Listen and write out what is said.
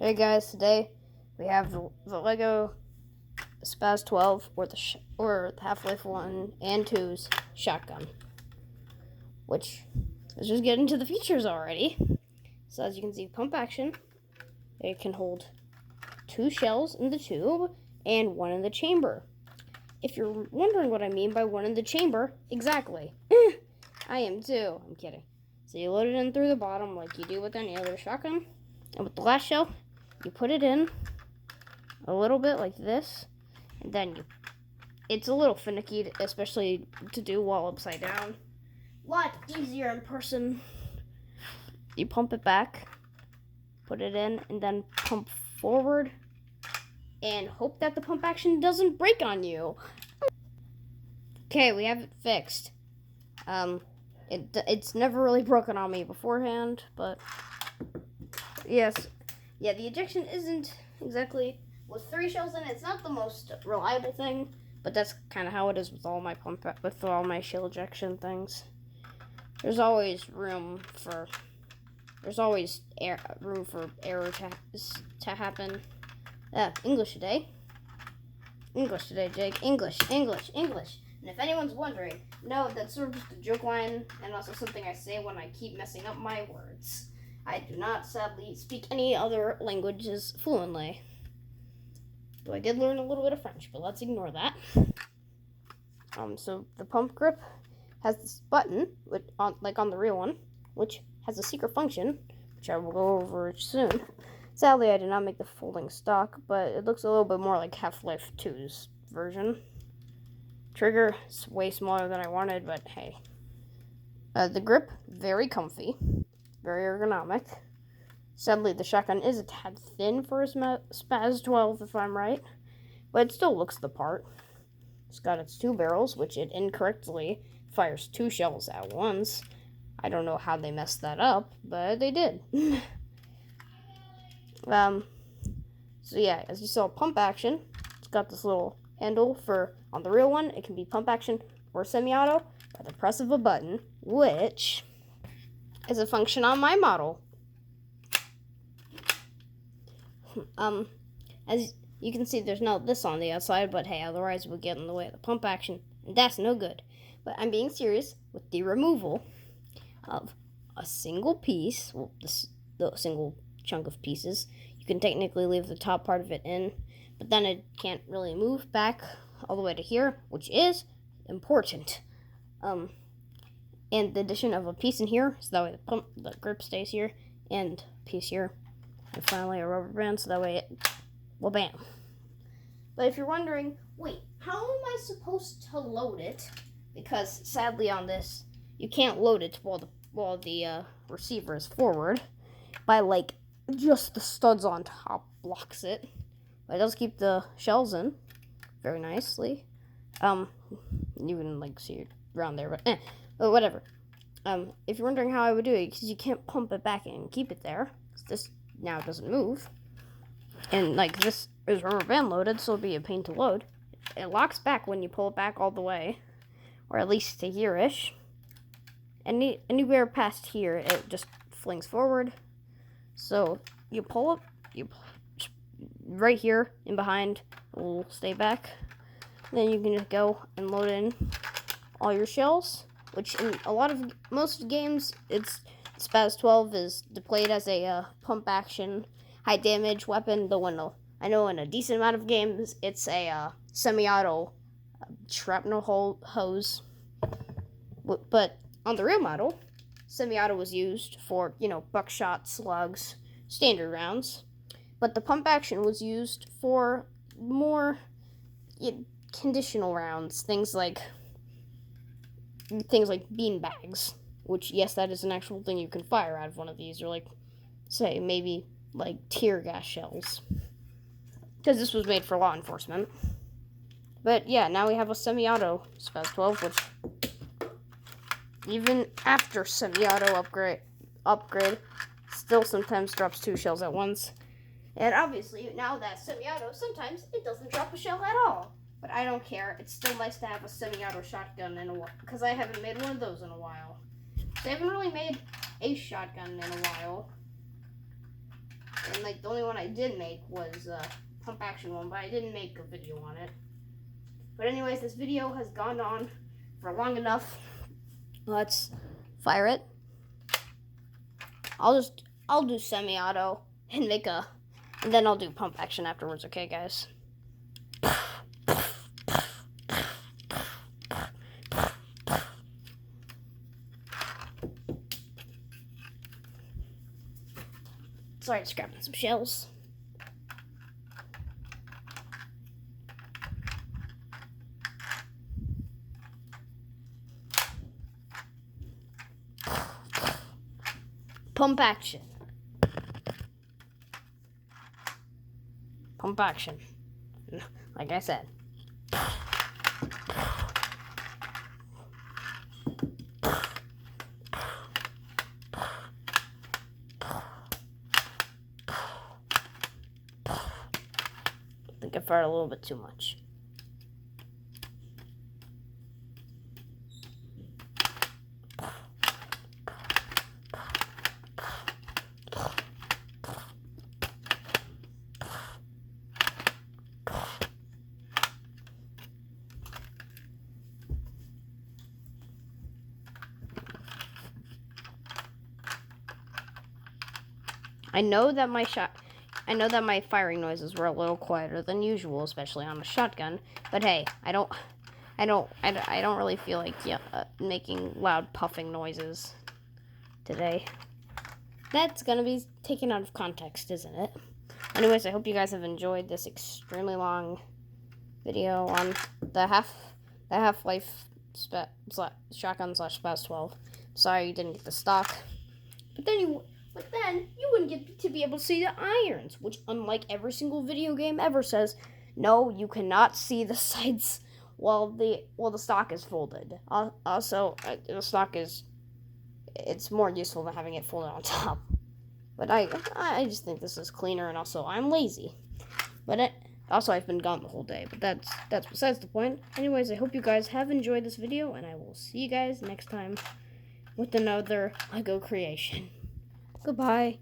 Hey guys, today we have the Lego Spas-12 or the Half-Life 1 and 2's shotgun, which let's just get into the features already. So as you can see, pump action. It can hold 2 shells in the tube and 1 in the chamber. If you're wondering what I mean by 1 in the chamber, exactly. I am too. I'm kidding. So you load it in through the bottom like you do with any other shotgun. And with the last shell, you put it in a little bit like this. And then it's a little finicky, especially to do while upside down. A lot easier in person. You pump it back, put it in, and then pump forward. And hope that the pump action doesn't break on you. Okay, we have it fixed. It's never really broken on me beforehand, but yes. Yeah, the ejection isn't exactly, with 3 shells in it, it's not the most reliable thing, but that's kind of how it is with all my shell ejection things. There's always room for error to happen. English today, Jake. English. And if anyone's wondering, no, that's sort of just a joke line, and also something I say when I keep messing up my words. I do not, sadly, speak any other languages fluently. Though I did learn a little bit of French, but let's ignore that. So the pump grip has this button, like on the real one, which has a secret function, which I will go over soon. Sadly, I did not make the folding stock, but it looks a little bit more like Half-Life 2's version. Trigger is way smaller than I wanted, but hey. The grip, very comfy, very ergonomic. Sadly, the shotgun is a tad thin for a Spas-12, if I'm right, but it still looks the part. It's got its 2 barrels, which it incorrectly fires 2 shells at once. I don't know how they messed that up, but they did. So yeah, as you saw, pump action. It's got this little handle for, on the real one, it can be pump action or semi-auto by the press of a button, which is a function on my model. As you can see, there's no this on the outside, but hey, otherwise we'll get in the way of the pump action, and that's no good. But I'm being serious with the removal of a single piece, well, the single chunk of pieces. You can technically leave the top part of it in, but then it can't really move back all the way to here, which is important. And the addition of a piece in here, so that way the grip stays here, and a piece here, and finally a rubber band, so that way it, well, bam. But if you're wondering, wait, how am I supposed to load it? Because sadly on this, you can't load it while the receiver is forward, by like just the studs on top blocks it. But it does keep the shells in very nicely. You can like see it around there, but whatever. If you're wondering how I would do it, because you can't pump it back in and keep it there, because this now doesn't move, and like this is rubber band loaded, so it'll be a pain to load. It locks back when you pull it back all the way, or at least to here-ish. Anywhere past here, it just flings forward. So you pull up, right here and behind will stay back. Then you can just go and load in all your shells, which in most games, Spas-12 is deployed as a pump action, high damage weapon. Though I know in a decent amount of games, it's a semi-auto shrapnel hose. But on the real model, semi-auto was used for, buckshot, slugs, standard rounds. But the pump action was used for more conditional rounds, things like bean bags, which, yes, that is an actual thing you can fire out of one of these, or like, say, maybe like tear gas shells, because this was made for law enforcement. But yeah, now we have a semi-auto Spas-12, which even after semi-auto upgrade still sometimes drops 2 shells at once. And obviously, now that semi-auto, sometimes it doesn't drop a shell at all. But I don't care. It's still nice to have a semi-auto shotgun in a while, because I haven't made one of those in a while. So I haven't really made a shotgun in a while. And like the only one I did make was pump action one, but I didn't make a video on it. But anyways, this video has gone on for long enough. Let's fire it. I'll do semi-auto and and then I'll do pump action afterwards, okay guys? Sorry, just grabbing some shells. Pump action. Pump action. Like I said. I think I fired a little bit too much. I know that my firing noises were a little quieter than usual, especially on a shotgun. But hey, I don't really feel like making loud puffing noises today. That's gonna be taken out of context, isn't it? Anyways, I hope you guys have enjoyed this extremely long video on the Half-Life shotgun / Spas-12. Sorry you didn't get the stock, but then you wouldn't get to be able to see the irons, which, unlike every single video game ever, says no, you cannot see the sights while the stock is folded. Also, the stock it's more useful than having it folded on top. But I just think this is cleaner, and also I'm lazy. But also I've been gone the whole day. But that's besides the point. Anyways, I hope you guys have enjoyed this video, and I will see you guys next time with another Lego creation. Goodbye.